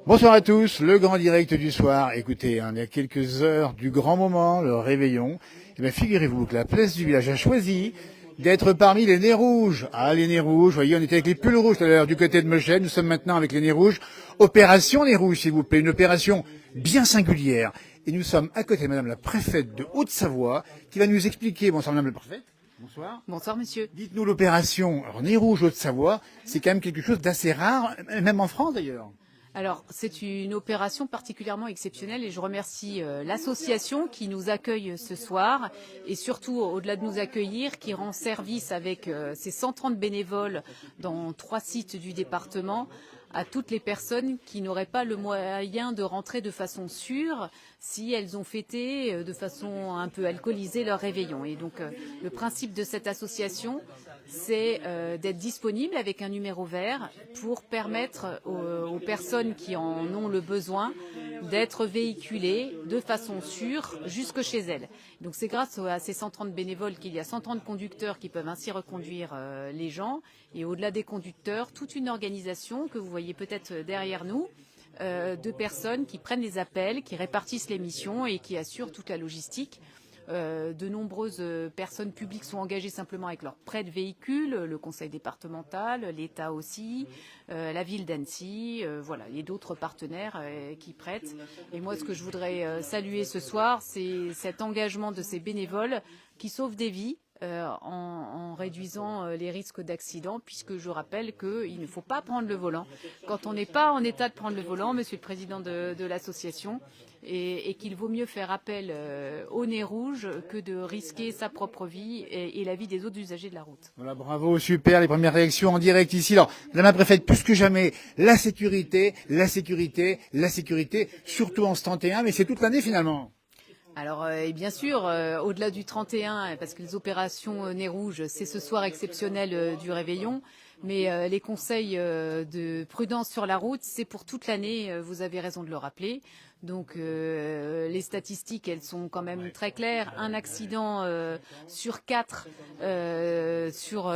Bonsoir à tous, le grand direct du soir. Écoutez, il y a quelques heures du grand moment, le réveillon. Et bien, figurez-vous que la place du village a choisi d'être parmi les nez rouges. Ah, les nez rouges, vous voyez, on était avec les pulls rouges tout à l'heure du côté de Mochène. Nous sommes maintenant avec les nez rouges. Opération nez rouges, s'il vous plaît. Une opération bien singulière. Et nous sommes à côté de madame la préfète de Haute-Savoie qui va nous expliquer. Bonsoir madame la préfète. Bonsoir. Bonsoir monsieur. Dites-nous l'opération. Alors, nez rouge Haute-Savoie, c'est quand même quelque chose d'assez rare, même en France d'ailleurs. Alors, c'est une opération particulièrement exceptionnelle et je remercie l'association qui nous accueille ce soir et surtout, au-delà de nous accueillir, qui rend service avec ses 130 bénévoles dans 3 sites du département à toutes les personnes qui n'auraient pas le moyen de rentrer de façon sûre si elles ont fêté de façon un peu alcoolisée leur réveillon. Et donc, le principe de cette association, c'est d'être disponible avec un numéro vert pour permettre aux personnes qui en ont le besoin d'être véhiculées de façon sûre jusque chez elles. Donc c'est grâce à ces 130 bénévoles qu'il y a 130 conducteurs qui peuvent ainsi reconduire les gens. Et au-delà des conducteurs, toute une organisation que vous voyez peut-être derrière nous, de personnes qui prennent les appels, qui répartissent les missions et qui assurent toute la logistique. De nombreuses personnes publiques sont engagées simplement avec leur prêt de véhicule, le conseil départemental, l'État aussi, la ville d'Annecy, voilà, et d'autres partenaires qui prêtent. Et moi, ce que je voudrais saluer ce soir, c'est cet engagement de ces bénévoles qui sauvent des vies. En réduisant les risques d'accident, puisque je rappelle qu'il ne faut pas prendre le volant quand on n'est pas en état de prendre le volant, Monsieur le Président de l'association, et qu'il vaut mieux faire appel au nez rouge que de risquer sa propre vie et la vie des autres usagers de la route. Voilà, bravo, super, les premières réactions en direct ici. Alors, Madame la Préfète, plus que jamais, la sécurité, la sécurité, la sécurité, surtout en ce 31, mais c'est toute l'année finalement. Alors, et bien sûr, au-delà du 31, parce que les opérations nez rouge, c'est ce soir exceptionnel du réveillon, mais les conseils de prudence sur la route, c'est pour toute l'année, vous avez raison de le rappeler. Donc les statistiques, elles sont quand même très claires. Un accident sur 4 sur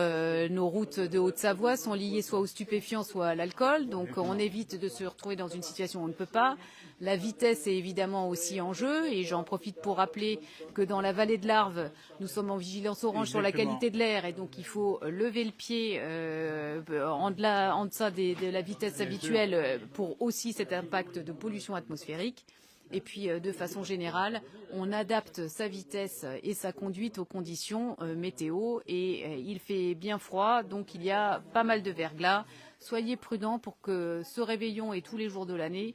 nos routes de Haute-Savoie sont liés soit aux stupéfiants, soit à l'alcool. Donc on évite de se retrouver dans une situation où on ne peut pas. La vitesse est évidemment aussi en jeu et j'en profite pour rappeler que dans la vallée de l'Arve, nous sommes en vigilance orange sur la qualité de l'air et donc il faut lever le pied en deçà de la vitesse habituelle pour aussi cet impact de pollution atmosphérique. Et puis, de façon générale, on adapte sa vitesse et sa conduite aux conditions météo et il fait bien froid, donc il y a pas mal de verglas. Soyez prudents pour que ce réveillon et tous les jours de l'année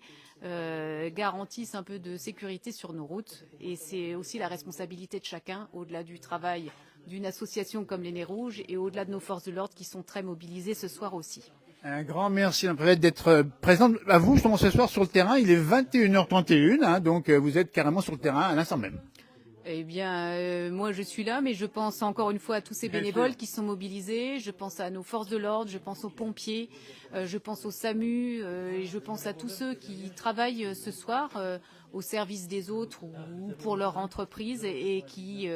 garantissent un peu de sécurité sur nos routes. Et c'est aussi la responsabilité de chacun, au-delà du travail d'une association comme les Nez Rouges et au-delà de nos forces de l'ordre qui sont très mobilisées ce soir aussi. Un grand merci, Madame la Préfète, d'être présente à vous, justement, ce soir sur le terrain. Il est 21h31, hein, donc vous êtes carrément sur le terrain à l'instant même. Eh bien, moi je suis là, mais je pense encore une fois à tous ces bénévoles qui sont mobilisés. Je pense à nos forces de l'ordre, je pense aux pompiers, je pense au SAMU, et je pense à tous ceux qui travaillent ce soir au service des autres ou pour leur entreprise et qui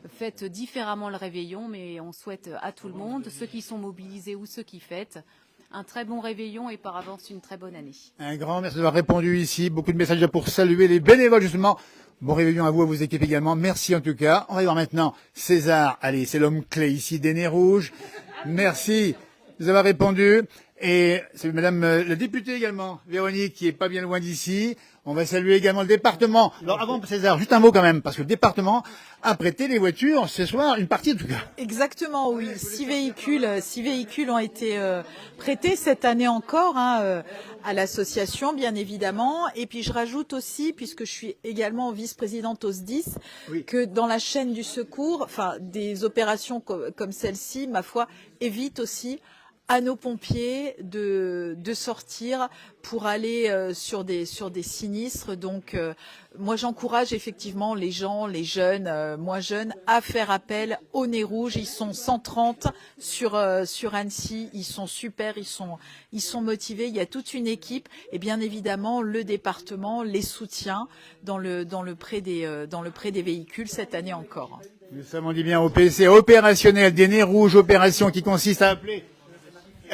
fêtent différemment le réveillon. Mais on souhaite à tout le monde, ceux qui sont mobilisés ou ceux qui fêtent, un très bon réveillon et par avance une très bonne année. Un grand merci d'avoir répondu ici. Beaucoup de messages pour saluer les bénévoles, justement. Bon réveillon à vous, à vos équipes également. Merci en tout cas. On va y voir maintenant César. Allez, c'est l'homme clé ici des Nez Rouges. Merci de nous avoir répondu. Et c'est Madame la députée également, Véronique, qui est pas bien loin d'ici. On va saluer également le département. Alors avant César, juste un mot quand même, parce que le département a prêté les voitures ce soir, une partie en tout cas. Exactement, oui. 6 véhicules ont été prêtés cette année encore à l'association, bien évidemment. Et puis je rajoute aussi, puisque je suis également vice-présidente au SDIS, Oui. que dans la chaîne du secours, enfin des opérations comme celle-ci, ma foi, évitent aussi à nos pompiers de sortir pour aller sur des sinistres. Donc moi j'encourage effectivement les gens, les jeunes, moins jeunes, à faire appel au Nez Rouge. Ils sont 130 sur Annecy, ils sont super, ils sont motivés. Il y a toute une équipe et bien évidemment le département les soutient dans le prêt des véhicules cette année encore. Nous sommes, on dit bien, OPC opérationnel des Nez Rouges, opération qui consiste à appeler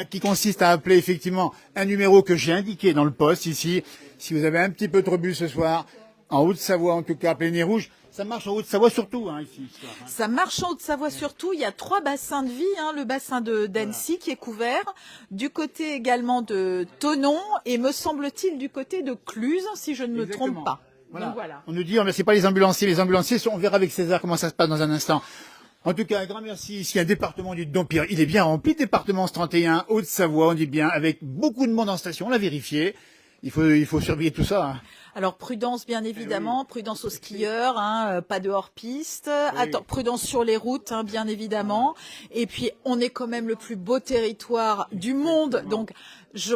qui consiste à appeler effectivement un numéro que j'ai indiqué dans le poste ici. Si vous avez un petit peu trop bu ce soir, en Haute-Savoie en tout cas, appelez Nez Rouge. Ça marche en Haute-Savoie surtout, hein, ici. Ce soir, hein. Ça marche en Haute-Savoie surtout. Il y a 3 bassins de vie. Le bassin d'Annecy qui est couvert. Du côté également de Thonon. Et me semble-t-il du côté de Cluse, si je ne me Exactement. trompe pas. Voilà. Donc voilà. On nous dit, on ne remercie pas les ambulanciers. Les ambulanciers, on verra avec César comment ça se passe dans un instant. En tout cas, un grand merci. Ici, un département du Dompierre. Il est bien rempli, département 31, Haute-Savoie, on dit bien, avec beaucoup de monde en station. On l'a vérifié. Il faut surveiller tout ça, hein. Alors prudence bien évidemment, prudence aux skieurs, pas de hors-piste, prudence sur les routes bien évidemment. Et puis on est quand même le plus beau territoire du monde, donc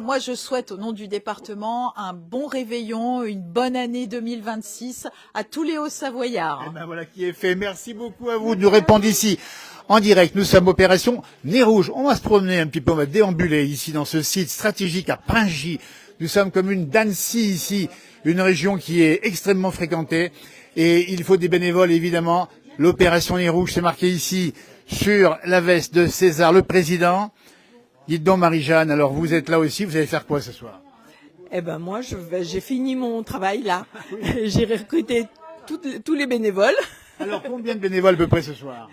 moi je souhaite au nom du département un bon réveillon, une bonne année 2026 à tous les Hauts-Savoyards. Eh ben voilà qui est fait. Merci beaucoup à vous de nous répondre ici. En direct, nous sommes opération Nez Rouge. On va se promener un petit peu, on va déambuler ici dans ce site stratégique à Pringy. Nous sommes commune d'Annecy ici, une région qui est extrêmement fréquentée et il faut des bénévoles évidemment. L'opération Nez Rouge, c'est marqué ici sur la veste de César, le président. Dites donc Marie-Jeanne, alors vous êtes là aussi, vous allez faire quoi ce soir? Eh ben moi, j'ai fini mon travail là. J'ai recruté tous les bénévoles. Alors combien de bénévoles à peu près ce soir?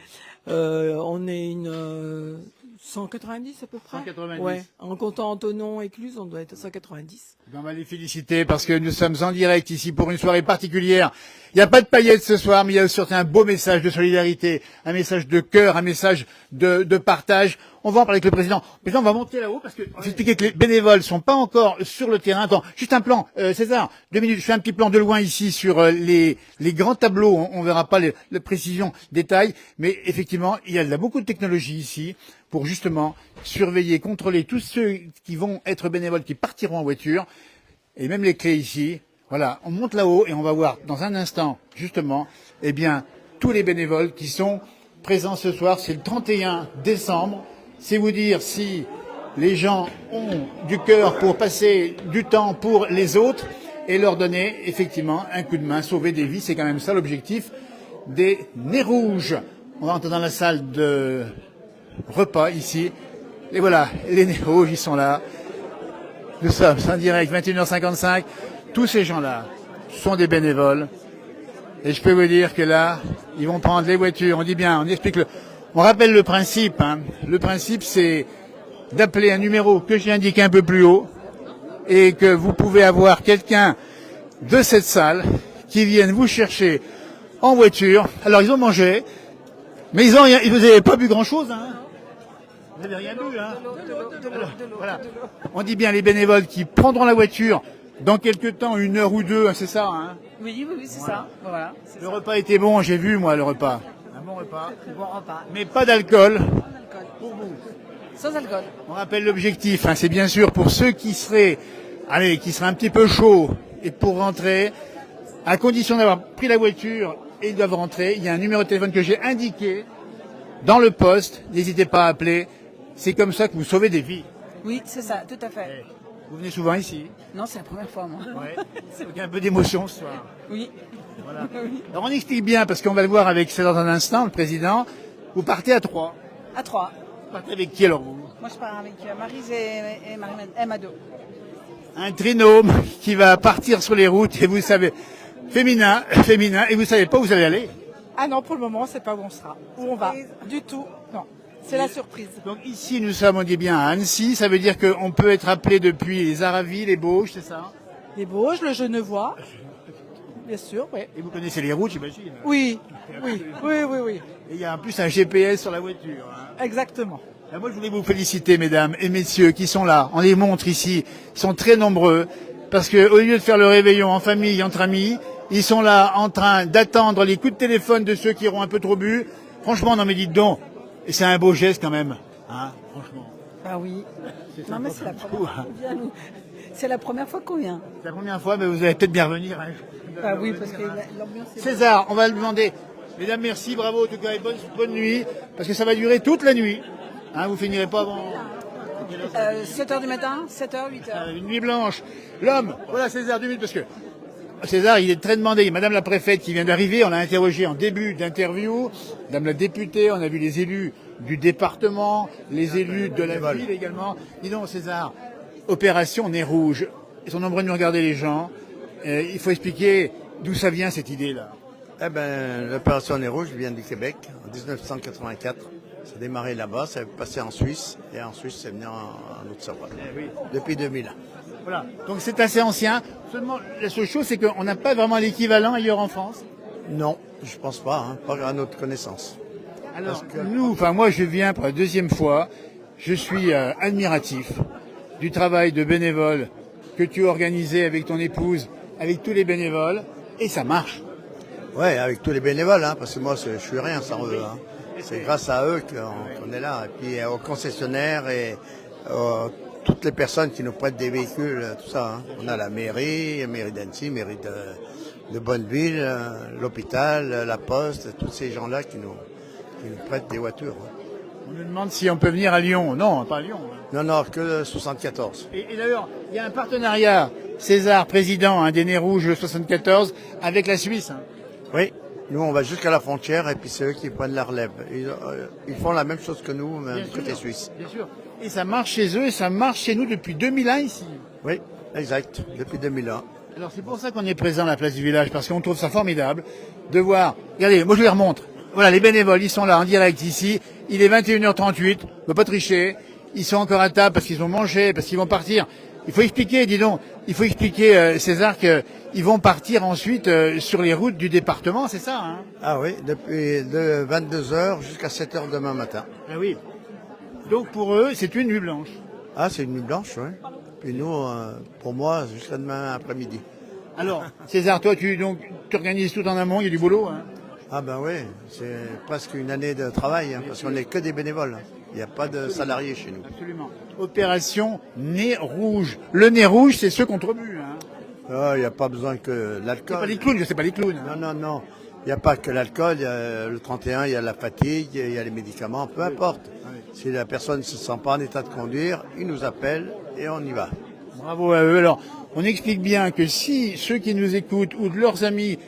On est une 190 à peu près. 190. Ouais. En comptant Antonon et Cluse, on doit être à 190. On va les féliciter parce que nous sommes en direct ici pour une soirée particulière. Il n'y a pas de paillettes ce soir, mais il y a surtout un beau message de solidarité, un message de cœur, un message de partage. On va en parler avec le président. Le président, on va monter là-haut parce que vous expliquez que les bénévoles sont pas encore sur le terrain. Attends, juste un plan. César, 2 minutes. Je fais un petit plan de loin ici sur les grands tableaux. On verra pas les précisions, détails, mais effectivement, il y a beaucoup de technologie ici pour justement surveiller, contrôler tous ceux qui vont être bénévoles, qui partiront en voiture, et même les clés ici. Voilà, on monte là-haut et on va voir dans un instant, justement, eh bien, tous les bénévoles qui sont présents ce soir. C'est le 31 décembre. C'est vous dire si les gens ont du cœur pour passer du temps pour les autres et leur donner effectivement un coup de main, sauver des vies. C'est quand même ça l'objectif des Nez Rouges. On va entrer dans la salle de repas ici. Et voilà, les Nez Rouges, ils sont là. Nous sommes en direct, 21h55. Tous ces gens-là sont des bénévoles. Et je peux vous dire que là, ils vont prendre les voitures. On dit bien, on explique on rappelle le principe, hein. Le principe, c'est d'appeler un numéro que j'ai indiqué un peu plus haut et que vous pouvez avoir quelqu'un de cette salle qui vienne vous chercher en voiture. Alors, ils ont mangé, mais vous n'avez pas bu grand-chose, hein. Vous n'avez rien bu, hein. Alors, voilà. On dit bien les bénévoles qui prendront la voiture dans quelques temps, 1 heure ou 2, c'est ça, hein. Oui, c'est ça. Voilà. Le repas était bon, j'ai vu, moi, le repas. Un bon repas. Bon repas. Mais pas d'alcool. Pour vous. Sans alcool. On rappelle l'objectif, hein, c'est bien sûr pour ceux qui seraient un petit peu chauds et pour rentrer, à condition d'avoir pris la voiture et ils doivent rentrer. Il y a un numéro de téléphone que j'ai indiqué dans le poste. N'hésitez pas à appeler. C'est comme ça que vous sauvez des vies. Oui, c'est ça, tout à fait. Vous venez souvent ici? Non, c'est la première fois, moi. Ouais. Il y a un peu d'émotion ce soir. Oui. Voilà. Alors on explique bien, parce qu'on va le voir avec César dans un instant, le président. Vous partez à 3. À 3. Vous partez avec qui alors vous? Moi, je pars avec Maryse et Mado. Un trinôme qui va partir sur les routes et vous savez, féminin, et vous savez pas où vous allez aller. Ah non, pour le moment, c'est pas où on sera, où on va. Du tout, non. C'est la surprise. Donc ici, nous sommes, on dit bien, à Annecy. Ça veut dire qu'on peut être appelé depuis les Aravis, les Bauges, c'est ça? Les Bauges, le Genevois, bien sûr, oui. Et vous connaissez les routes, j'imagine? Oui. Et il y a en plus un GPS sur la voiture, hein. Exactement. Alors moi, je voulais vous féliciter, mesdames et messieurs, qui sont là. On les montre ici. Ils sont très nombreux. Parce que, au lieu de faire le réveillon en famille, entre amis, ils sont là en train d'attendre les coups de téléphone de ceux qui auront un peu trop bu. Franchement, non mais dites donc. Et c'est un beau geste quand même. Hein, franchement. Ah oui. Non, mais c'est la coup, première hein. fois qu'on vient, nous. C'est la première fois qu'on vient. C'est la première fois, mais vous allez peut-être bien revenir. Hein. Ah oui, parce que l'ambiance est... César, on va le demander. Mesdames, merci, bravo en tout cas, et bonne nuit. Parce que ça va durer toute la nuit. Hein, vous finirez pas avant... 7h du matin, 7h, 8h. Une nuit blanche. L'homme, voilà César, 2 minutes, parce que César, il est très demandé. Madame la préfète qui vient d'arriver, on l'a interrogé en début d'interview. Madame la députée, on a vu les élus du département, les élus de la ville également. Dis donc, César, opération Nez Rouge. Ils sont nombreux de nous regarder les gens. Il faut expliquer d'où ça vient cette idée-là. Eh ben, l'opération Nez Rouge vient du Québec en 1984. Ça a démarré là-bas, ça est passé en Suisse, et en Suisse, c'est venu en Haute-Savoie. Depuis 2000. Voilà. Donc c'est assez ancien. Seulement, la seule chose, c'est qu'on n'a pas vraiment l'équivalent ailleurs en France. Non, je pense pas, hein, pas à notre connaissance. Alors, moi, je viens pour la deuxième fois. Je suis admiratif du travail de bénévole que tu as organisé avec ton épouse, avec tous les bénévoles, et ça marche. Ouais, avec tous les bénévoles, hein, parce que moi, je suis rien sans eux. Hein. C'est grâce à eux qu'on est là. Et puis aux concessionnaires et toutes les personnes qui nous prêtent des véhicules, tout ça. Hein. On a la mairie d'Annecy, mairie de Bonneville, l'hôpital, la poste, tous ces gens-là qui nous prêtent des voitures. Hein. On nous demande si on peut venir à Lyon. Non, pas à Lyon. Non, que 74. Et d'ailleurs, il y a un partenariat, César, président des Nez Rouges 74, avec la Suisse. Hein. Oui, nous on va jusqu'à la frontière et puis c'est eux qui prennent la relève. Ils font la même chose que nous, mais du côté suisse. Bien sûr. Et ça marche chez eux et ça marche chez nous depuis 2001 ici. Oui, exact, depuis 2001. Alors c'est pour ça qu'on est présent à la place du village, parce qu'on trouve ça formidable de voir. Regardez, moi je les remontre. Voilà, les bénévoles, ils sont là en direct ici. Il est 21h38, on ne peut pas tricher. Ils sont encore à table parce qu'ils ont mangé, parce qu'ils vont partir. Il faut expliquer, dis donc, César, qu'ils vont partir ensuite sur les routes du département, c'est ça, hein? Ah oui, depuis de 22h jusqu'à 7h demain matin. Ah oui. Donc pour eux, c'est une nuit blanche. Ah, c'est une nuit blanche, oui. Puis nous, pour moi, jusqu'à demain après-midi. Alors, César, toi, tu organises tout en amont, il y a du boulot, hein? Ah ben oui, c'est presque une année de travail, hein, parce qu'on n'est que des bénévoles. Il n'y a pas de salariés chez nous. Absolument. Opération Nez Rouge. Le Nez Rouge, c'est ceux contre but, hein? Il n'y a pas besoin que l'alcool. C'est pas les clowns, je sais pas les clowns. Hein. Non. Il n'y a pas que l'alcool, il y a le 31, il y a la fatigue, il y a les médicaments, peu importe. Si la personne ne se sent pas en état de conduire, il nous appelle et on y va. Bravo à eux. Alors, on explique bien que si ceux qui nous écoutent ou de leurs amis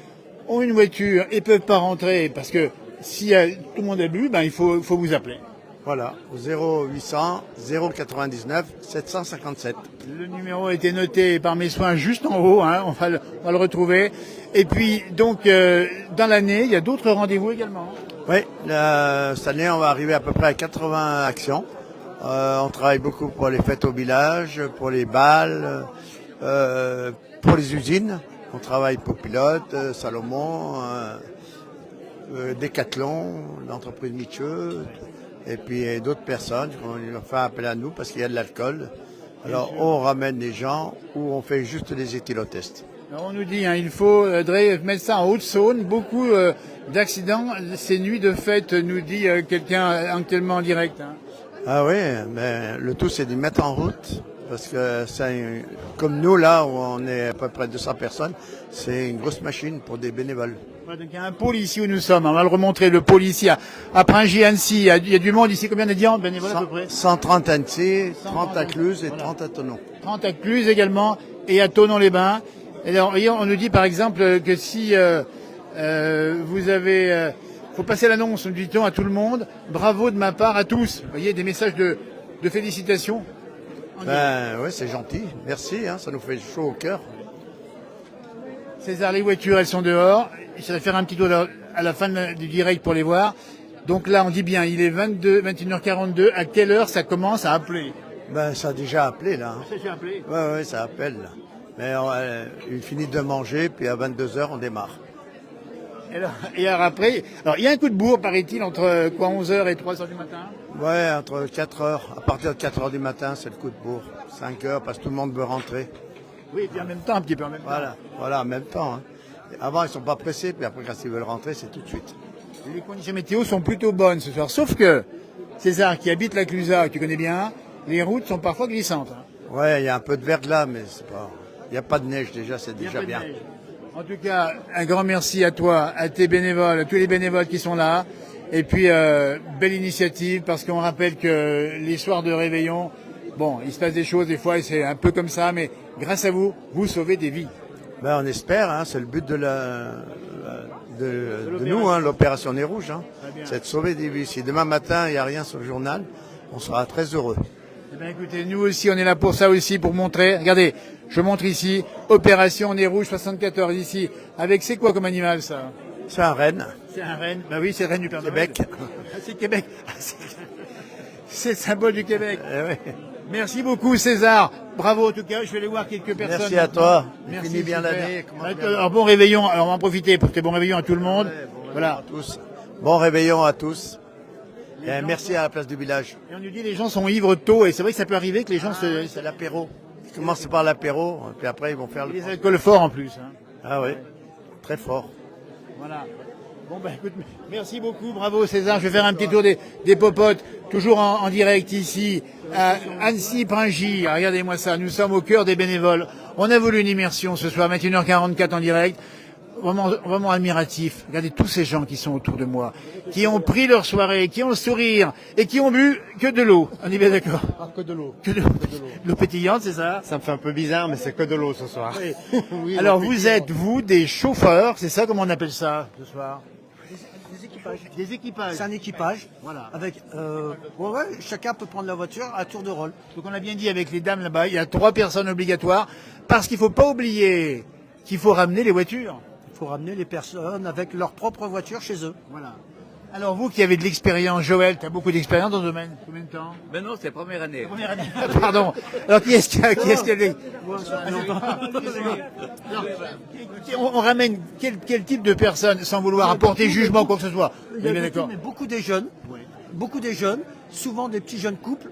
ont une voiture et peuvent pas rentrer, parce que si tout le monde a bu, ben il faut vous appeler. Voilà, au 0800 099 757. Le numéro a été noté par mes soins juste en haut, hein, on va le retrouver. Et puis, donc, dans l'année, il y a d'autres rendez-vous également. Oui, cette année, on va arriver à peu près à 80 actions. On travaille beaucoup pour les fêtes au village, pour les balles, pour les usines. On travaille pour Pilote, Salomon, Decathlon, l'entreprise Mitchell, et puis d'autres personnes qui vont faire appel à nous parce qu'il y a de l'alcool. Alors on ramène les gens ou on fait juste des éthylotests. Alors on nous dit, il faut mettre ça en Haute-Saône, beaucoup d'accidents ces nuits de fête, nous dit quelqu'un actuellement en direct. Hein. Ah oui, mais le tout c'est de mettre en route. Parce que c'est comme nous, là, où on est à peu près 200 personnes, c'est une grosse machine pour des bénévoles. Ouais, donc il y a un pôle ici où nous sommes. On va le remontrer, le pôle ici à Pringy-Annecy. Il y a du monde ici. Combien de gens bénévoles à peu près? 130 à Annecy, 30 à Cluse et 30 à Thonon. 30 à Cluse également et à Thonon-les-Bains. Alors, on nous dit par exemple que si vous avez... faut passer l'annonce, nous dit-on à tout le monde. Bravo de ma part à tous. Vous voyez, des messages de félicitations. Ben oui, c'est gentil. Merci, hein, ça nous fait chaud au cœur. César, les voitures, elles sont dehors. Je vais faire un petit tour à la fin du direct pour les voir. Donc là, on dit bien, il est 21h42. À quelle heure ça commence à appeler? Ben, ça a déjà appelé, là. Ça a déjà appelé? Oui, ça appelle, là. Mais il finit de manger, puis à 22h, on démarre. Et alors après, il y a un coup de bourre, paraît-il, entre 11h et 3h du matin? Ouais, entre 4h, à partir de 4h du matin, c'est le coup de bourre. 5h, parce que tout le monde veut rentrer. Oui, et puis en même temps, un petit peu en même temps. Voilà, en même temps. Hein. Avant, ils sont pas pressés, puis après, quand ils veulent rentrer, c'est tout de suite. Les conditions météo sont plutôt bonnes ce soir, sauf que, César, qui habite la Clusaz, que tu connais bien, les routes sont parfois glissantes. Hein. Ouais, il y a un peu de verglas, mais c'est pas... Il n'y a pas de neige déjà, c'est déjà bien. En tout cas, un grand merci à toi, à tes bénévoles, à tous les bénévoles qui sont là. Et puis, belle initiative, parce qu'on rappelle que les soirs de réveillon, bon, il se passe des choses des fois, et c'est un peu comme ça, mais grâce à vous, vous sauvez des vies. Ben, on espère, hein, c'est le but de nous, hein, l'opération Nez Rouge. Hein. C'est de sauver des vies. Si demain matin, il n'y a rien sur le journal, on sera très heureux. Eh bien, écoutez, nous aussi, on est là pour ça aussi, pour montrer. Regardez, je montre ici, opération Nez Rouge 74 ici. Avec, c'est quoi comme animal, ça? C'est un renne. C'est un renne. Bah oui, c'est le renne du Père Noël. Québec. Ah, c'est Québec. Ah, c'est le symbole du Québec. Eh oui. Merci beaucoup, César. Bravo, en tout cas. Je vais aller voir quelques personnes. Merci à toi. Merci, Finis bien super. l'année. Alors, bon réveillon. Alors, on va en profiter pour tes bons réveillons à tout le monde. Voilà. Tous. Bon réveillon à tous. Et merci à la place du village. Et on nous dit les gens sont ivres tôt, et c'est vrai que ça peut arriver que les gens C'est l'apéro. Ils commencent par l'apéro, puis après ils vont faire les alcools forts en plus. Hein. Ah oui, très fort. Voilà. Bon bah écoute, merci beaucoup, bravo César. Je vais faire un petit tour des popotes, toujours en direct ici à Annecy-Pringy. Regardez-moi ça, nous sommes au cœur des bénévoles. On a voulu une immersion ce soir, 21h44 en direct. Vraiment admiratif. Regardez tous ces gens qui sont autour de moi, qui ont pris leur soirée, qui ont le sourire et qui ont bu que de l'eau. On est bien d'accord? Que de l'eau. Que de l'eau. L'eau pétillante, c'est ça? Ça me fait un peu bizarre, mais c'est que de l'eau ce soir. Oui. Oui, Alors l'eau vous pétillante. êtes, vous, des chauffeurs, c'est ça, comment on appelle ça ce soir? Des équipages. Des équipages. C'est un équipage. Voilà. Avec, chacun peut prendre la voiture à tour de rôle. Donc on a bien dit avec les dames là-bas, il y a 3 personnes obligatoires, parce qu'il faut pas oublier qu'il faut ramener les voitures. Il faut ramener les personnes avec leur propre voiture chez eux. Voilà. Alors vous qui avez de l'expérience, Joël, tu as beaucoup d'expérience dans le domaine. Combien de temps? Ben non, c'est la première année. Première année. Pardon. Alors qui est-ce qui a on ramène quel type de personnes sans vouloir apporter jugement ou quoi que ce soit? Il y a bien de d'accord. tout, mais beaucoup des jeunes, souvent des petits jeunes couples,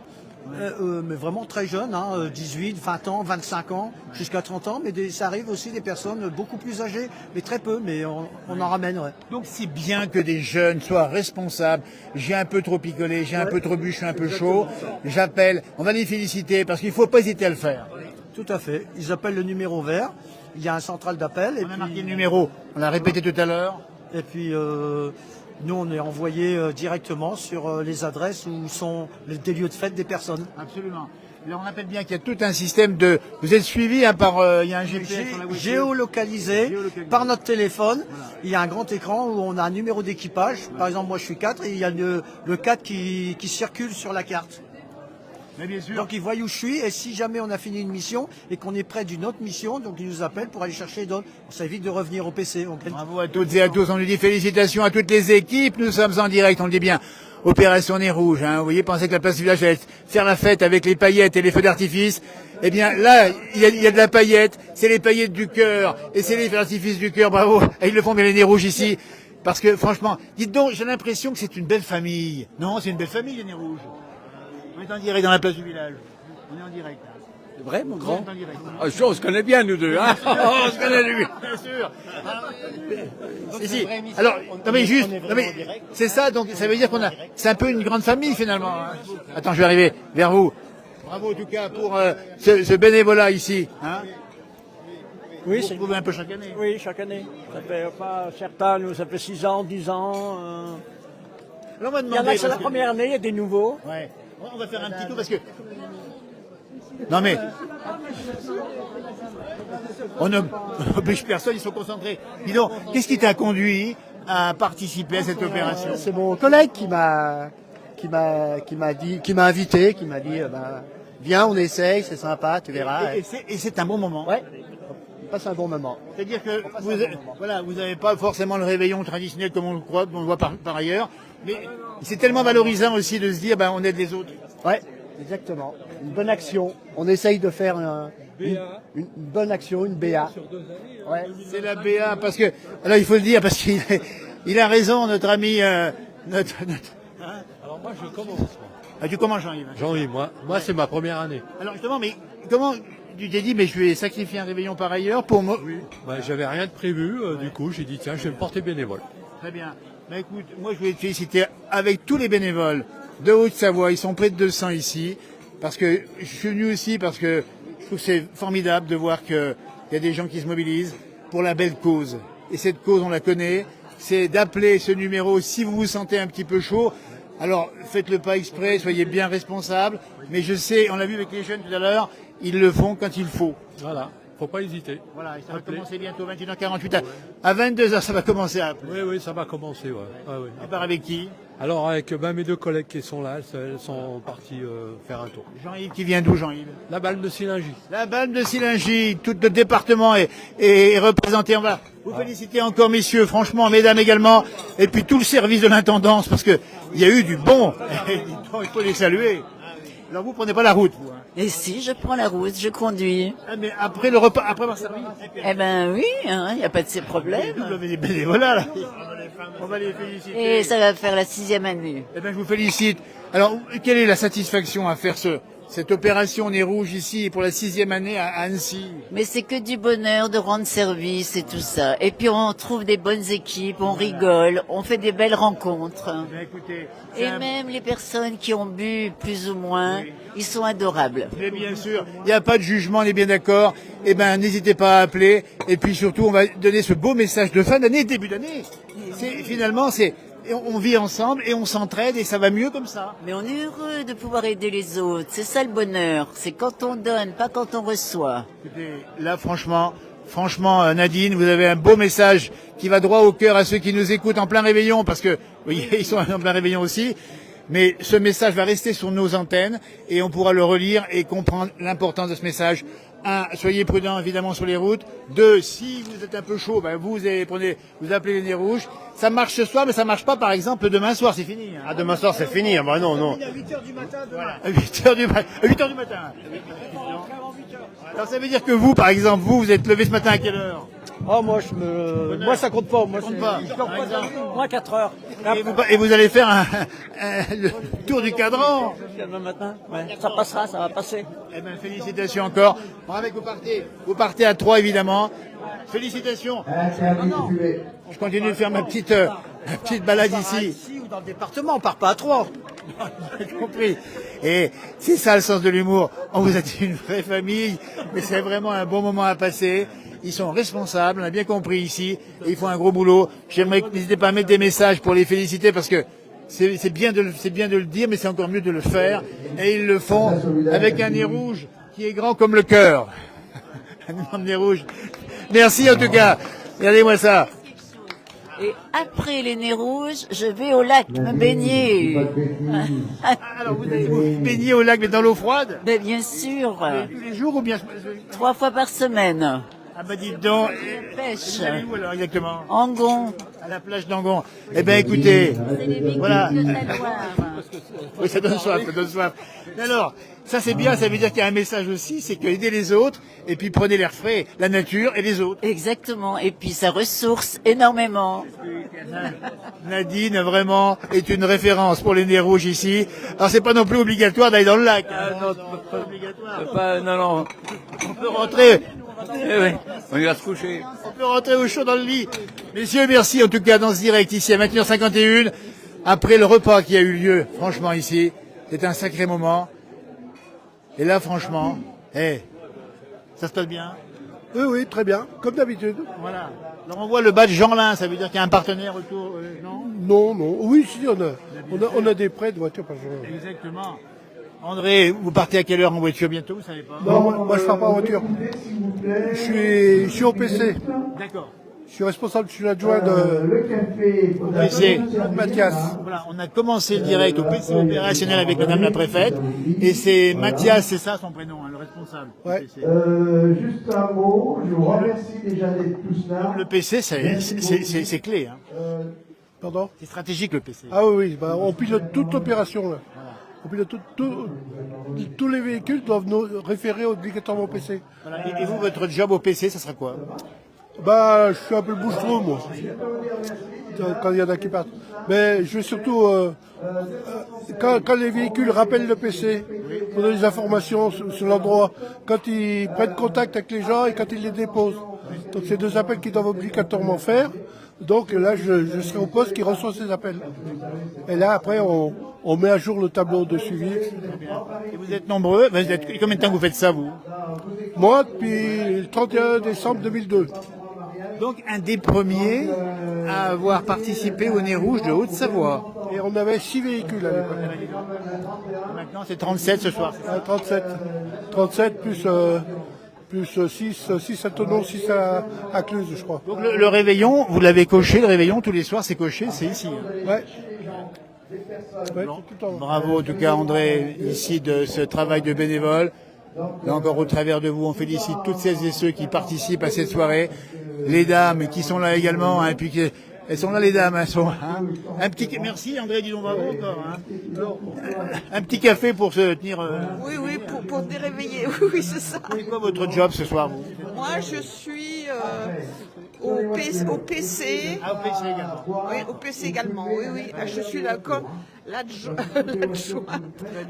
mais vraiment très jeunes, 18, 20 ans, 25 ans, jusqu'à 30 ans, mais ça arrive aussi des personnes beaucoup plus âgées, mais très peu, mais on en ramène, ouais. Donc c'est bien que des jeunes soient responsables. J'ai un peu trop picolé, j'ai un peu trop bu, je suis un peu chaud. J'appelle, on va les féliciter parce qu'il ne faut pas hésiter à le faire. Tout à fait. Ils appellent le numéro vert. Il y a un central d'appel. On a marqué le numéro, on l'a répété tout à l'heure. Et puis, nous, on est envoyé directement sur les adresses où sont des lieux de fête des personnes. Absolument. Alors on appelle bien qu'il y a tout un système de... Vous êtes suivi par... il y a un GPS sur la voiture. Géolocalisé par notre téléphone. Voilà. Il y a un grand écran où on a un numéro d'équipage. Ouais. Par exemple, moi je suis 4 et il y a le 4 qui circule sur la carte. Mais bien sûr. Donc ils voient où je suis et si jamais on a fini une mission et qu'on est près d'une autre mission, donc ils nous appellent pour aller chercher d'autres. Ça évite de revenir au PC. Bravo à toutes et à tous. On nous dit félicitations à toutes les équipes. Nous sommes en direct, on le dit bien. Opération Nez Rouge. Hein. Vous voyez, pensez que la place du village allait faire la fête avec les paillettes et les feux d'artifice. Eh bien là, il y a de la paillette. C'est les paillettes du cœur et c'est les feux d'artifice du cœur. Bravo. Et ils le font bien les Nez Rouges ici. Parce que franchement, dites donc, j'ai l'impression que c'est une belle famille. Non, c'est une belle famille les Nez Rouges. On est en direct dans la place du village. On est en direct. C'est vrai, mon grand? Ah, on se connaît bien, nous deux, hein? On se connaît, lui. Bien sûr. Si. Alors, non mais juste, non mais, c'est ça, donc ça veut dire c'est un peu une grande famille finalement. Hein. Attends, je vais arriver vers vous. Bravo en tout cas pour ce bénévolat ici. Hein. Oui, vous retrouvez un peu chaque année. Oui, chaque année. Ça fait pas certains, nous, ça fait 6 ans, 10 ans. Alors, on va il y en a que c'est la première année, il y a des nouveaux. Ouais. On va faire un petit tour parce que... Non mais... On n'oblige personne, ils sont concentrés. Dis donc, qu'est-ce qui t'a conduit à participer à cette opération? C'est mon collègue qui m'a invité, qui m'a dit viens, on essaye, c'est sympa, tu verras. Et c'est un bon moment. Ouais. On passe un bon moment. C'est-à-dire que vous n'avez pas forcément le réveillon traditionnel comme on le croit, on le voit par ailleurs, mais c'est tellement valorisant aussi de se dire on aide les autres. Ouais, exactement. Une bonne action. On essaye de faire une bonne action, une BA. Ouais. C'est la BA parce que alors il faut le dire parce qu'il a raison notre ami notre Alors moi je commence. Ah, tu commences Jean-Yves? Jean-Yves, moi c'est ma première année. Alors justement, mais comment tu t'es dit mais je vais sacrifier un réveillon par ailleurs pour moi? Oui. J'avais rien de prévu, du coup j'ai dit tiens je vais me porter bénévole. Très bien. Écoute, moi je voulais te féliciter avec tous les bénévoles de Haute-Savoie, ils sont près de 200 ici, parce que je suis venu aussi parce que je trouve que c'est formidable de voir qu'il y a des gens qui se mobilisent pour la belle cause. Et cette cause, on la connaît, c'est d'appeler ce numéro si vous vous sentez un petit peu chaud. Alors, faites-le pas exprès, soyez bien responsables, mais je sais, on l'a vu avec les jeunes tout à l'heure, ils le font quand il faut. Voilà. faut pas hésiter. Voilà, et ça va commencer bientôt, 21h48. À 22h, ça va commencer à appeler. Oui, ça va commencer, ouais. Ah, oui. Tu pars avec qui? Alors, avec mes deux collègues qui sont là, elles sont parties faire un tour. Jean-Yves, qui vient d'où, Jean-Yves? La Balme de Silingy. La Balme de Silingy, tout le département est représenté. On va vous féliciter encore, messieurs, franchement, mesdames également, et puis tout le service de l'intendance, parce que il y a eu du bon. Il faut les saluer. Alors vous prenez pas la route, vous, hein? Et si, je prends la route, je conduis. Ah, mais après le repas, après avoir servi? Eh ben oui, il n'y a pas de ces problèmes. Vous avez des bénévolats, là. On va les féliciter. Et ça va faire la 6e année. Eh bien, je vous félicite. Alors, quelle est la satisfaction à faire cette opération Nez Rouge ici pour la 6e année à Annecy? Mais c'est que du bonheur de rendre service et tout ça. Et puis on trouve des bonnes équipes, on rigole, on fait des belles rencontres. Ben, écoutez, et même les personnes qui ont bu plus ou moins, ils sont adorables. Mais bien sûr, il n'y a pas de jugement, on est bien d'accord. Eh ben, n'hésitez pas à appeler. Et puis surtout, on va donner ce beau message de fin d'année, début d'année. Finalement, on vit ensemble et on s'entraide et ça va mieux comme ça. Mais on est heureux de pouvoir aider les autres. C'est ça le bonheur. C'est quand on donne, pas quand on reçoit. Écoutez, là, franchement, Nadine, vous avez un beau message qui va droit au cœur à ceux qui nous écoutent en plein réveillon, parce que, oui, ils sont en plein réveillon aussi. Mais ce message va rester sur nos antennes et on pourra le relire et comprendre l'importance de ce message. 1, soyez prudents évidemment sur les routes. 2, si vous êtes un peu chaud, ben vous appelez les Nez Rouges. Ça marche ce soir, mais ça marche pas par exemple demain soir, c'est fini. Hein. Ah, demain soir, c'est fini. Bah non. À 8h du matin demain. Voilà, à 8h du matin. Alors ça veut dire que vous, par exemple, vous êtes levé ce matin à quelle heure? Oh, moi, ça compte pas. Moi, moi 4 heures. Et vous allez faire le tour du cadran. Demain matin, ça passera, ça va passer. Eh bien, félicitations encore. Bravo, vous partez à 3 évidemment. Félicitations. Je continue de faire ma petite balade ici. Ici ou dans le département, on part pas à 3. J'ai compris. Et c'est ça le sens de l'humour. On vous a dit une vraie famille, mais c'est vraiment un bon moment à passer. Ils sont responsables, on a bien compris ici, et ils font un gros boulot. J'aimerais que n'hésitez pas à mettre des messages pour les féliciter parce que c'est bien de le dire, mais c'est encore mieux de le faire. Et ils le font avec un nez rouge qui est grand comme le cœur. Un énorme nez rouge. Merci en tout cas. Regardez-moi ça. Et après les Nez Rouges, je vais au lac me baigner. Alors vous allez vous baigner au lac, mais dans l'eau froide? Ben bien sûr. Tous les jours ou bien 3 fois par semaine. Ah bah dites donc. Pêche. Vous allez où alors exactement? Angon. À la plage d'Angon. Eh ben écoutez, voilà. Oui, ça donne soif. Mais alors, ça c'est bien, ça veut dire qu'il y a un message aussi, c'est que aider les autres, et puis prenez l'air frais, la nature et les autres. Exactement, et puis ça ressource énormément. Nadine, vraiment, est une référence pour les Nez Rouges ici. Alors c'est pas non plus obligatoire d'aller dans le lac. Non, pas obligatoire. Non. On peut rentrer. Oui, on ira se coucher. On peut rentrer au chaud dans le lit. Messieurs, merci en tout cas dans ce direct ici à 21h51. Après le repas qui a eu lieu, franchement ici, c'est un sacré moment. Et là, franchement, ça se passe bien? Oui, très bien, comme d'habitude. Voilà. Alors on voit le badge Jeanlin, ça veut dire qu'il y a un partenaire autour, non? Non. Oui, si, on a des prêts de voiture par jour. Exactement. André, vous partez à quelle heure en voiture bientôt, vous savez pas? Non, moi je pars pas en voiture. Je suis au PC. D'accord. Je suis responsable, je suis l'adjoint de PC. Mathias. Voilà, on a commencé le direct au PC opérationnel avec madame la préfète, et c'est Mathias, c'est ça son prénom, le responsable. Ouais. Juste un mot, je vous remercie déjà d'être tous là. Le PC, c'est clé. Hein. Pardon? C'est stratégique le PC. Ah oui, on pilote toute l'opération là. On pilote tous les véhicules doivent nous référer obligatoirement au PC. Voilà. Et vous, votre job au PC, ça sera quoi? Je suis un peu le bouche-trou, moi, quand il y en a qui partent. Mais je vais surtout, quand les véhicules rappellent le PC, on a des informations sur l'endroit, quand ils prennent contact avec les gens et quand ils les déposent. Donc c'est 2 appels qu'ils doivent obligatoirement faire. Donc là, je serai au poste qui reçoit ces appels. Et là, après, on met à jour le tableau de suivi. Et vous êtes nombreux. Combien de temps vous faites ça, vous? Moi, depuis le 31 décembre 2002. Donc, un des premiers à avoir participé au Nez Rouge de Haute-Savoie. Et on avait 6 véhicules à l'époque. Maintenant, c'est 37 ce soir. 37 plus plus 6 à Tonon, 6 à Cluse, je crois. Donc le réveillon, vous l'avez coché, le réveillon tous les soirs, c'est coché, c'est ici. Hein. Ouais. Bravo en tout cas André, ici de ce travail de bénévole. Là encore au travers de vous, on félicite toutes celles et ceux qui participent à cette soirée. Les dames qui sont là également, hein, puis elles sont là les dames, elles sont. Hein. Un petit merci André, dis donc bravo encore. Hein. Un petit café pour se tenir. Oui, pour te réveiller, oui, c'est ça. C'est quoi votre job ce soir vous? Moi, je suis au PC. Ah, au PC également. Oui, au PC également, oui. Je suis là comme l'adjointe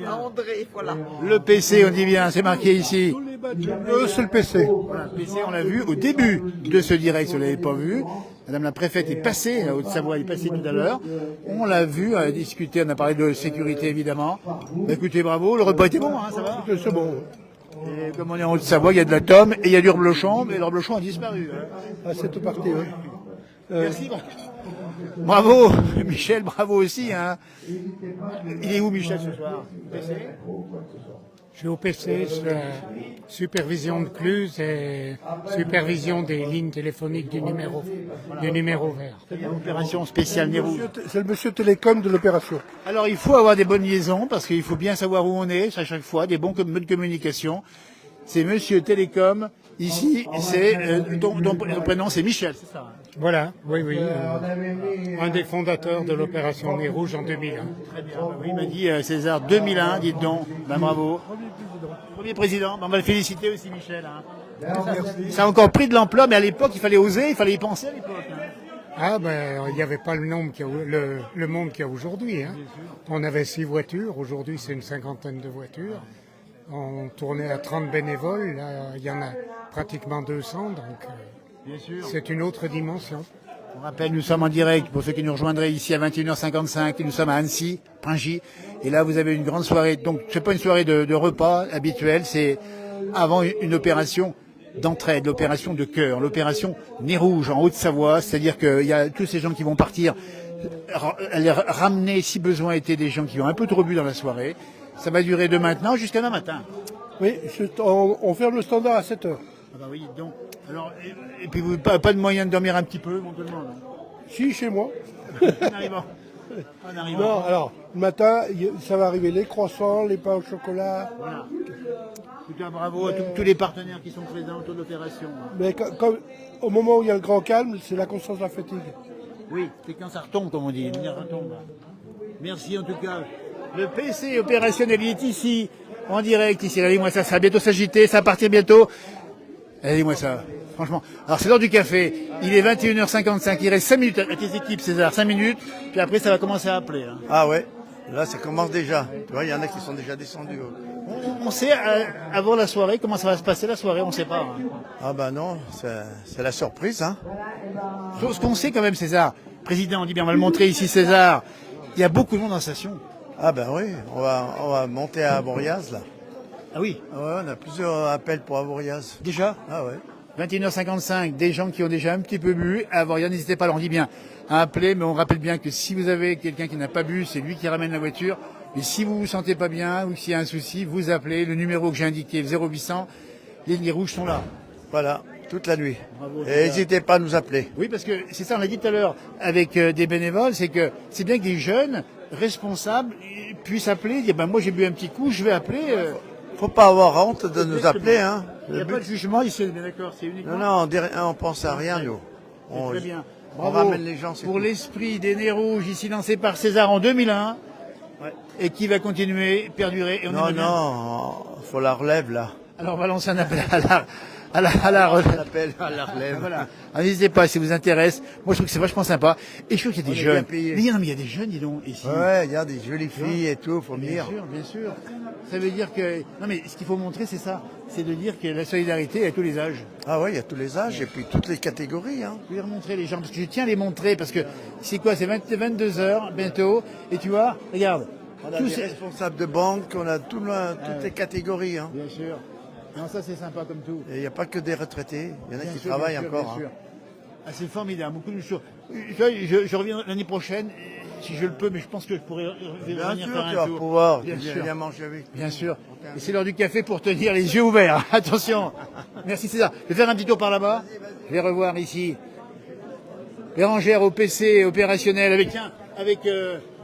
à André, voilà. Le PC, on dit bien, c'est marqué ici. C'est le PC. Voilà, le PC, on l'a vu au début de ce direct, vous ne l'avez pas vu. Madame la préfète est passée, la Haute-Savoie est passée tout à l'heure. On l'a vu, on a discuté, on a parlé de sécurité évidemment. Écoutez, bravo, le repas était bon, hein, ça va? C'est bon. Et comme on est en Haute-Savoie, il y a de la tome et il y a du reblochon, mais le reblochon a disparu. Hein. Ah, c'est tout parti, oui. Merci. Bravo, Michel, bravo aussi. Hein. Il est où Michel ce soir? PC? Je suis au PC sur la supervision de Cluse et supervision des lignes téléphoniques du numéro vert. Opération spéciale Nérou. C'est le monsieur télécom de l'opération. Alors il faut avoir des bonnes liaisons parce qu'il faut bien savoir où on est à chaque fois, des bons modes de communication. C'est monsieur télécom. Ici, c'est ton prénom, c'est Michel, c'est ça? Voilà, oui. Un des fondateurs de l'opération Nez Rouge en 2001. Très bien. Oui, il m'a dit César 2001, dites donc. Ben, bravo. Premier président. Ben, on va le féliciter aussi, Michel. Hein. Ça a encore pris de l'ampleur, mais à l'époque, il fallait oser, il fallait y penser à l'époque. Hein. Ah ben, il n'y avait pas le monde qu'il y a aujourd'hui. Hein. On avait 6 voitures, aujourd'hui c'est une 50aine de voitures. On tournait à 30 bénévoles, là il y en a pratiquement 200, donc c'est une autre dimension. On rappelle, nous sommes en direct, pour ceux qui nous rejoindraient ici à 21h55, nous sommes à Annecy, Pringy, et là vous avez une grande soirée, donc c'est pas une soirée de repas habituelle, c'est avant une opération d'entraide, l'opération de cœur, l'opération Nez Rouge en Haute-Savoie, c'est-à-dire qu'il y a tous ces gens qui vont partir, ramener si besoin était des gens qui ont un peu trop bu dans la soirée. Ça va durer de maintenant jusqu'à demain matin. Oui, on ferme le standard à 7h. Ah bah oui, donc. Alors, et puis vous pas de moyen de dormir un petit peu, mon demande. Si, chez moi. En arrivant. Non, alors, le matin, ça va arriver les croissants, les pains au chocolat. Voilà. Putain, bravo à tous les partenaires qui sont présents autour de l'opération. Mais au moment où il y a le grand calme, c'est la constance de la fatigue. Oui, c'est quand ça retombe, comme on dit. Merci en tout cas. Le PC opérationnel, il est ici, en direct, ici. Regardez-moi ça, ça va bientôt s'agiter, ça va partir bientôt. Regardez-moi ça, franchement. Alors c'est l'heure du café, il est 21h55, il reste 5 minutes à tes équipes, César, 5 minutes, puis après ça va commencer à appeler. Hein. Ah ouais, là ça commence déjà. Tu vois, il y en a qui sont déjà descendus. On sait, avant la soirée, comment ça va se passer la soirée, on ne sait pas. Hein. Ah ben non, c'est la surprise. Hein. Ce qu'on sait quand même, César, président, on dit bien, on va le montrer ici, César, il y a beaucoup de monde en station. Ah ben oui, on va monter à Avoriaz là. Ah oui. Ouais, on a plusieurs appels pour Avoriaz. Déjà? Ah ouais. 21h55, des gens qui ont déjà un petit peu bu. À Avoriaz, n'hésitez pas, on dit bien, à appeler, mais on rappelle bien que si vous avez quelqu'un qui n'a pas bu, c'est lui qui ramène la voiture. Et si vous vous sentez pas bien ou s'il y a un souci, vous appelez le numéro que j'ai indiqué, 0800. Les lignes rouges sont là. Voilà, toute la nuit. Bravo, et n'hésitez pas à nous appeler. Oui, parce que c'est ça, on l'a dit tout à l'heure avec des bénévoles, c'est que c'est bien que des jeunes responsables puissent appeler, dire ben moi j'ai bu un petit coup, je vais appeler. Faut pas avoir honte de nous appeler, hein. Il n'y a pas de jugement ici, bien d'accord, c'est uniquement. Non, on pense à rien, nous. Très bien. On ramène les gens. Pour l'esprit des Nez Rouges, ici lancé par César en 2001, et qui va continuer, perdurer. Et non, faut la relève là. Alors on va lancer un appel à la relève. Voilà. N'hésitez pas, si vous intéresse. Moi, je trouve que c'est vachement sympa. Et je trouve qu'il y a des jeunes. Mais il y a des jeunes, dis donc, ici. Ouais, il y a des jolies filles et tout, faut venir. Bien sûr. Ça veut dire que... Non, mais ce qu'il faut montrer, c'est ça. C'est de dire que la solidarité est à tous les âges. Ah ouais, il y a tous les âges et puis toutes les catégories. Hein. Je vais remontrer les gens, parce que je tiens à les montrer, parce que c'est quoi, c'est 22h bientôt. Et tu vois, regarde. On a des responsables de banque, on a toutes les catégories. Hein. Bien sûr. Non, ça c'est sympa comme tout. Il n'y a pas que des retraités, il y en a qui travaillent encore. Bien sûr. Ah, c'est formidable, beaucoup de choses. Je reviens l'année prochaine, si je le peux, mais je pense que je pourrais Bien venir sûr, faire tu un vas tour. pouvoir, Bien tu sûr. viens manger avec. Bien sûr. Et c'est l'heure du café pour tenir les yeux ouverts. Attention. Merci César. Je vais faire un petit tour par là-bas. Je vais revoir ici Bérangère au PC opérationnel avec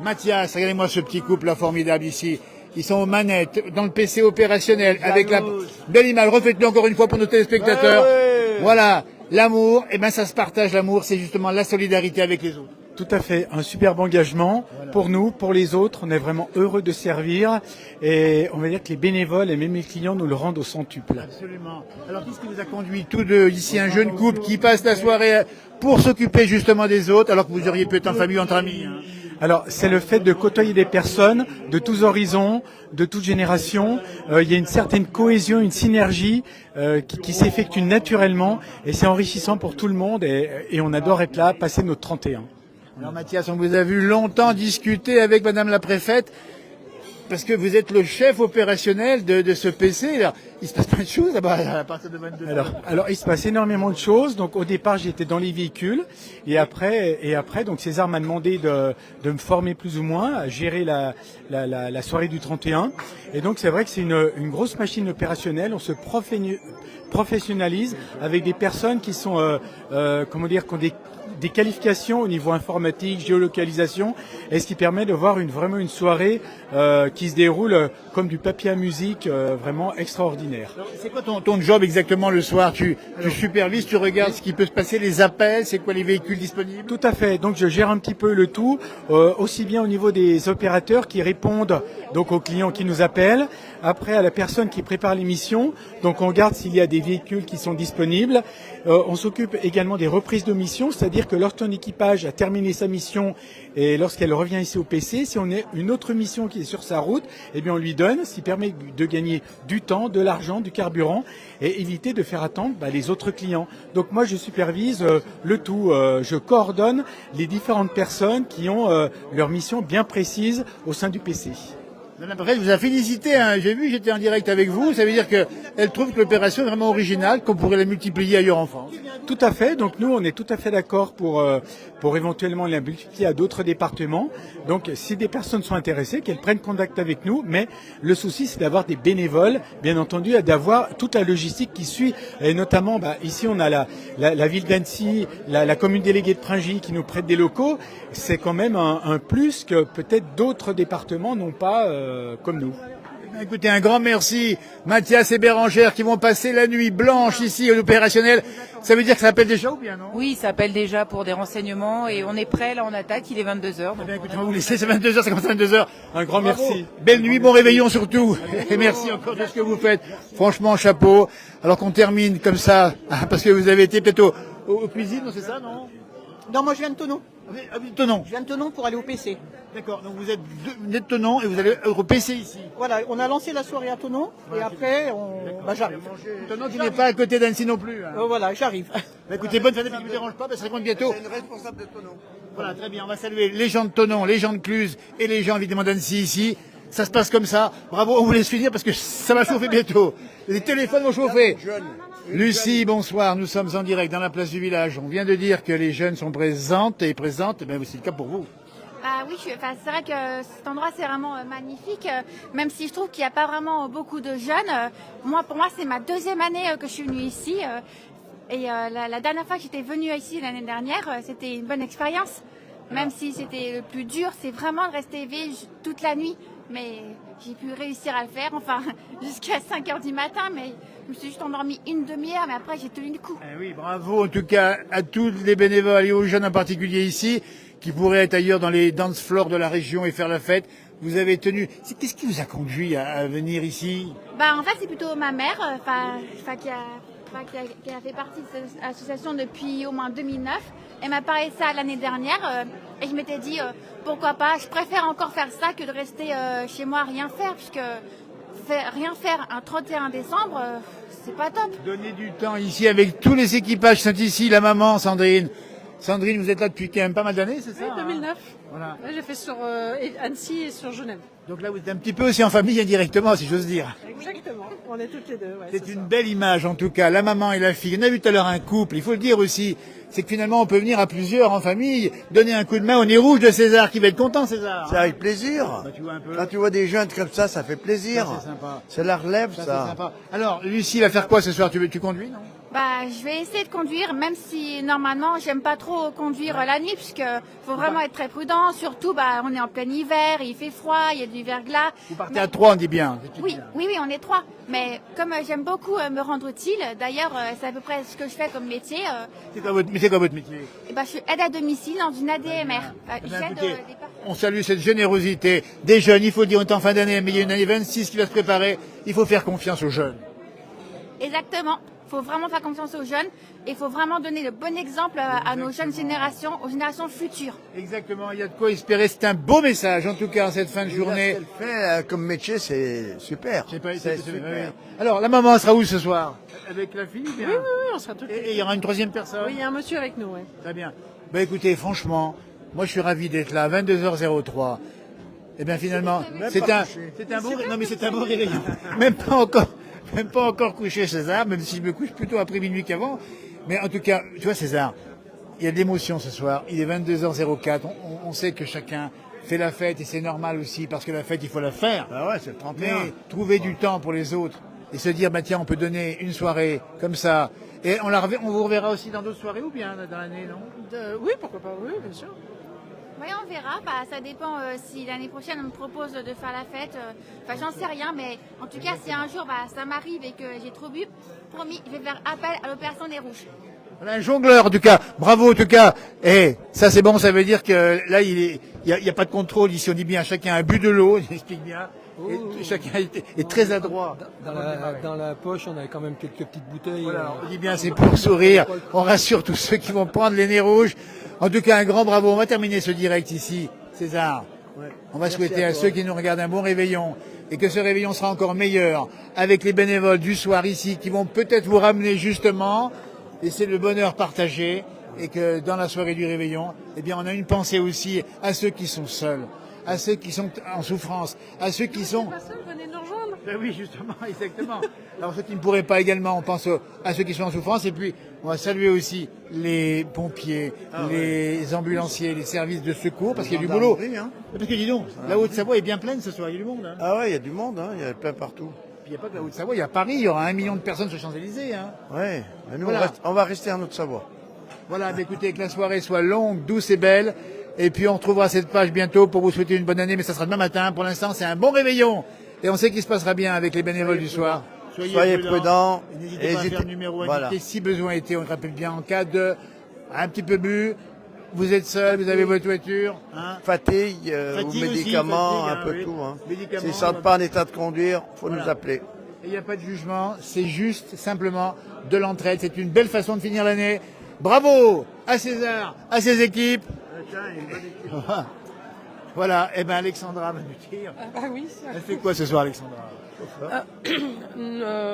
Mathias. Regardez-moi ce petit couple là formidable ici. Ils sont aux manettes dans le PC opérationnel avec la belle image. Refaites-le encore une fois pour nos téléspectateurs. Voilà. L'amour, eh ben ça se partage l'amour, c'est justement la solidarité avec les autres. Tout à fait, un superbe engagement pour nous, pour les autres. On est vraiment heureux de servir et on va dire que les bénévoles et même les clients nous le rendent au centuple. Absolument. Alors qu'est-ce qui vous a conduit tous deux ici, un jeune couple qui passe la soirée pour s'occuper justement des autres, alors que vous auriez pu être en famille, entre amis hein. Alors, c'est le fait de côtoyer des personnes de tous horizons, de toutes générations. Il y a une certaine cohésion, une synergie qui s'effectue naturellement et c'est enrichissant pour tout le monde et on adore être là, passer notre 31. Alors Mathias, on vous a vu longtemps discuter avec Madame la Préfète, parce que vous êtes le chef opérationnel de ce PC. Alors, il se passe plein de choses là-bas à partir de 22 heures. Alors, il se passe énormément de choses. Donc, au départ, j'étais dans les véhicules. Et après, donc, César m'a demandé de me former plus ou moins, à gérer la soirée du 31. Et donc, c'est vrai que c'est une grosse machine opérationnelle. On se professionnalise avec des personnes qui sont, qui ont des qualifications au niveau informatique, géolocalisation, et ce qui permet de voir vraiment une soirée qui se déroule comme du papier à musique, vraiment extraordinaire. C'est quoi ton job exactement le soir? Tu supervises, tu regardes ce qui peut se passer, les appels, c'est quoi les véhicules disponibles? Tout à fait. Donc je gère un petit peu le tout, aussi bien au niveau des opérateurs qui répondent donc aux clients qui nous appellent, après à la personne qui prépare l'émission. Donc on regarde s'il y a des véhicules qui sont disponibles. On s'occupe également des reprises de mission, c'est-à-dire que lorsqu'un équipage a terminé sa mission et lorsqu'elle revient ici au PC, si on a une autre mission qui est sur sa route, eh bien on lui donne, ce qui permet de gagner du temps, de l'argent, du carburant et éviter de faire attendre les autres clients. Donc moi je supervise le tout, je coordonne les différentes personnes qui ont leur mission bien précise au sein du PC. Madame la Préfète vous a félicité, hein. J'ai vu, j'étais en direct avec vous, ça veut dire qu'elle trouve que l'opération est vraiment originale, qu'on pourrait la multiplier ailleurs en France. Tout à fait, donc nous on est tout à fait d'accord pour éventuellement la multiplier à d'autres départements. Donc si des personnes sont intéressées, qu'elles prennent contact avec nous, mais le souci c'est d'avoir des bénévoles, bien entendu, et d'avoir toute la logistique qui suit, et notamment ici on a la ville d'Annecy, la commune déléguée de Pringy qui nous prête des locaux, c'est quand même un plus que peut-être d'autres départements n'ont pas comme nous. Écoutez, un grand merci, Mathias et Bérangère qui vont passer la nuit blanche ici à l'opérationnel. Ça veut dire que ça appelle déjà ou bien non? Oui, ça appelle déjà pour des renseignements et on est prêt, là on attaque, il est 22h. Eh bien, écoutez, on va vous laisser, c'est 22h, ça commence à 22h. Un grand merci. Belle nuit, bon réveillon surtout. Et merci encore de ce que vous faites. Franchement, chapeau. Alors qu'on termine comme ça, parce que vous avez été peut-être aux cuisines, c'est ça, non? Non, moi je viens de Thonon. Tonon. Je viens de Thonon pour aller au PC. D'accord, donc vous êtes de Tonon et vous allez au PC ici. Voilà, on a lancé la soirée à Thonon et après j'arrive. Tonon qui n'est pas à côté d'Annecy non plus. Hein. Voilà, j'arrive. Écoutez, bonne fête, ne me dérange pas, ça compte bientôt. C'est une responsable de Thonon. Voilà, très bien, on va saluer les gens de Tonon, les gens de Cluse et les gens évidemment d'Annecy ici. Ça se passe comme ça. Bravo, on vous laisse finir parce que ça va chauffer bientôt. Les téléphones vont chauffer. Lucie, bonsoir. Nous sommes en direct dans la place du village. On vient de dire que les jeunes sont présentes et présentes. Ben, c'est le cas pour vous. Oui, c'est vrai que cet endroit c'est vraiment magnifique, même si je trouve qu'il n'y a pas vraiment beaucoup de jeunes. Pour moi, c'est ma deuxième année que je suis venue ici. Et la dernière fois que j'étais venue ici l'année dernière, c'était une bonne expérience. Même si c'était le plus dur, c'est vraiment de rester éveillé toute la nuit. Mais j'ai pu réussir à le faire, enfin jusqu'à 5h du matin, mais je me suis juste endormie une demi-heure, mais après j'ai tenu le coup. Oui, bravo en tout cas à tous les bénévoles et aux jeunes en particulier ici, qui pourraient être ailleurs dans les dance floors de la région et faire la fête. Vous avez tenu. Qu'est-ce qui vous a conduit à venir ici? En fait, c'est plutôt ma mère, qui a fait partie de cette association depuis au moins 2009. Elle m'a parlé de ça l'année dernière et je m'étais dit pourquoi pas. Je préfère encore faire ça que de rester chez moi à rien faire, puisque rien faire un 31 décembre, c'est pas top. Donner du temps ici avec tous les équipages qui sont ici, la maman Sandrine. Sandrine, vous êtes là depuis quand même pas mal d'années, c'est ça? Oui, 2009. Voilà. Là, j'ai fait sur Annecy et sur Genève. Donc là, vous êtes un petit peu aussi en famille indirectement, si j'ose dire. Exactement, on est toutes les deux. Ouais, c'est une belle image en tout cas, la maman et la fille. On a vu tout à l'heure un couple, il faut le dire aussi, c'est que finalement on peut venir à plusieurs en famille, donner un coup de main au nez rouge de César, qui va être content, César. C'est avec plaisir. Bah, tu vois un peu. Quand tu vois des jeunes comme ça fait plaisir. C'est sympa. C'est la relève, ça. C'est sympa. Alors, Lucie va faire quoi ce soir? Tu conduis, non? Bah, je vais essayer de conduire, même si normalement j'aime pas trop conduire la nuit, puisque faut vraiment être très prudent. Surtout, bah, on est en plein hiver, il fait froid, il y a du verglas. Vous partez à 3, on dit bien. Oui, on est 3. Mais comme j'aime beaucoup me rendre utile, d'ailleurs, c'est à peu près ce que je fais comme métier. C'est quoi votre métier? Et bah, je suis aide à domicile dans une ADMR. J'aide écoutez, des on salue cette générosité des jeunes. Il faut dire, on est en fin d'année, mais il y a une année 26 qui va se préparer. Il faut faire confiance aux jeunes. Exactement. Il faut vraiment faire confiance aux jeunes et il faut vraiment donner le bon exemple à nos jeunes générations, aux générations futures. Exactement, il y a de quoi espérer. C'est un beau message, en tout cas, en cette fin de journée. Ce qu'elle fait comme métier, c'est super. C'est super. Alors, la maman sera où ce soir? Avec la fille? Oui, on sera toutes. Et il y aura une troisième personne? Oui, il y a un monsieur avec nous, oui. Très bien. Ben écoutez, franchement, moi je suis ravi d'être là, 22h03. Eh bien finalement, c'est un beau réveillon. Même pas encore couché, César, même si je me couche plutôt après minuit qu'avant. Mais en tout cas, tu vois, César, il y a de l'émotion ce soir. Il est 22h04. On sait que chacun fait la fête et c'est normal aussi parce que la fête, il faut la faire. Ah ouais, c'est le 31. Mais trouver du temps pour les autres et se dire, bah tiens, on peut donner une soirée comme ça. Et on vous reverra aussi dans d'autres soirées ou bien dans l'année, non? Oui, pourquoi pas, oui, bien sûr. Oui, on verra. Bah, ça dépend si l'année prochaine on me propose de faire la fête. Enfin, j'en sais rien, mais en tout cas, si un jour ça m'arrive et que j'ai trop bu, promis, je vais faire appel à l'opération des rouges. Voilà un jongleur en tout cas. Bravo en tout cas. Et ça c'est bon, ça veut dire que là il y a pas de contrôle ici. On dit bien chacun a un but de l'eau. Il explique bien. Et chacun est très adroit. Dans la poche, on a quand même quelques petites bouteilles. Voilà, on dit bien c'est pour sourire. On rassure tous ceux qui vont prendre les nez rouges. En tout cas, un grand bravo. On va terminer ce direct ici, César. On va souhaiter à ceux qui nous regardent un bon réveillon et que ce réveillon sera encore meilleur avec les bénévoles du soir ici qui vont peut-être vous ramener justement. Et c'est le bonheur partagé et que dans la soirée du réveillon, eh bien, on a une pensée aussi à ceux qui sont seuls, à ceux qui sont en souffrance, à ceux qui sont... Venez nous rejoindre. Ben oui, justement, exactement. Alors ceux qui ne pourraient pas également, on pense à ceux qui sont en souffrance et puis on va saluer aussi les pompiers, les ambulanciers, les services de secours parce qu'il y a du boulot. Hein. Parce que dis donc, la Haute-Savoie est bien pleine ce soir, il y a du monde. Hein. Ah ouais, il y a du monde, hein. Il y a plein partout. Puis il n'y a pas que la Haute-Savoie, il y a Paris, il y aura 1 million de personnes sur Champs-Élysées. Hein. Ouais, mais nous Voilà. on va rester en Haute-Savoie. Voilà, mais écoutez, que la soirée soit longue, douce et belle. Et puis on retrouvera cette page bientôt pour vous souhaiter une bonne année, mais ça sera demain matin. Pour l'instant, c'est un bon réveillon. Et on sait qu'il se passera bien avec les bénévoles du soir. Soyez prudents. Et n'hésitez pas à faire le numéro indiqué Voilà. si besoin était. On rappelle bien en cas de un petit peu bu, vous êtes seul, vous avez votre voiture. Hein. Fatigue, ou Fatigue aussi, médicaments, fatigue, un peu oui. tout. Hein. Médicaments, S'ils ne sont pas en état de conduire, il faut Voilà. nous appeler. Et il n'y a pas de jugement, c'est juste simplement de l'entraide. C'est une belle façon de finir l'année. Bravo à César, à ses équipes. Voilà, et ben Alexandra va nous dire. Ah oui, Elle fait quoi ce soir, Alexandra?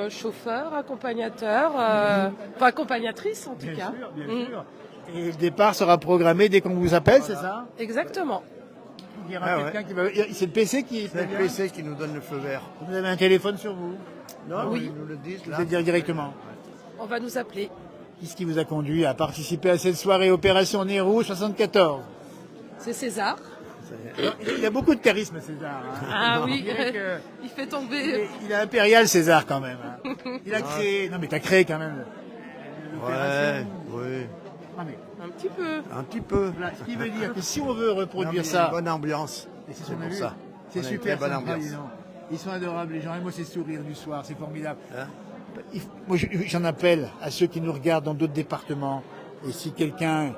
Chauffeur, accompagnateur, enfin accompagnatrice en tout Bien cas. sûr, bien sûr. Et le départ sera programmé dès qu'on vous appelle, c'est ça? Exactement. Il y aura Ah quelqu'un qui va. C'est le PC qui. C'est le PC qui nous donne le feu vert. Vous avez un téléphone sur vous? Non, Oui. ils nous le disent Vous là. allez dire directement. On va nous appeler. Qu'est-ce qui vous a conduit à participer à cette soirée Opération Nez Rouge 74? C'est César. Il a beaucoup de charisme, César. Hein. Ah On oui, dirait que- il fait tomber. Il est impérial, César, quand même. Hein. Il a créé. Non, mais t'as créé quand même. Ouais, oui. Ah, mais Un petit peu. Un petit peu. voilà, ce qui veut dire que si on veut Non, mais reproduire il y a ça. une bonne ambiance. Et c'est C'est son pour avis. ça. C'est On a une super, très bonne sympa, ambiance. dis donc. Ils sont adorables, les gens. Et moi, ces sourires du soir, c'est formidable. Hein. Moi, j'en appelle à ceux qui nous regardent dans d'autres départements. Et si quelqu'un,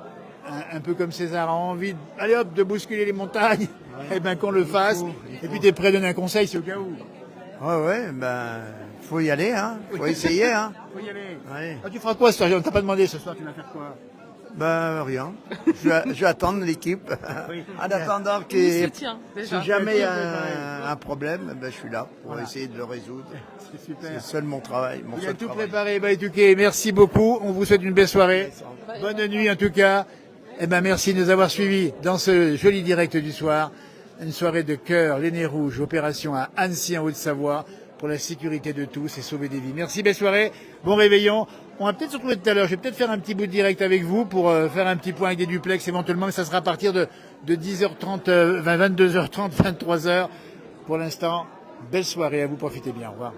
un peu comme César, a envie, allez hop, de bousculer les montagnes, eh ben qu'on le fasse. Et puis t'es prêt à donner un conseil, c'est au cas où. Ouais, ben, faut y aller, hein. Faut essayer, hein. Faut y aller. Ouais. Ah, tu feras quoi ce soir? On t'a pas demandé ce soir, tu vas faire quoi? Ben, rien. Je vais attendre l'équipe. Oui. En attendant Il se que tient déjà. si jamais il y a Voilà. un problème, ben, je suis là pour Voilà. essayer de le résoudre. C'est super. C'est seul mon travail. Mon Il a seul tout travail. préparé. Bah, écoutez, merci beaucoup. On vous souhaite une belle soirée. Bonne nuit, en tout cas. Eh ben, merci de nous avoir suivis dans ce joli direct du soir. Une soirée de cœur, les nez rouges, opération à Annecy en Haute-Savoie pour la sécurité de tous et sauver des vies. Merci, belle soirée. Bon réveillon. On va peut-être se retrouver tout à l'heure. Je vais peut-être faire un petit bout de direct avec vous pour faire un petit point avec des duplex éventuellement, mais ça sera à partir de 10h30, 22h30, 23h. Pour l'instant, belle soirée à vous, profitez bien. Au revoir.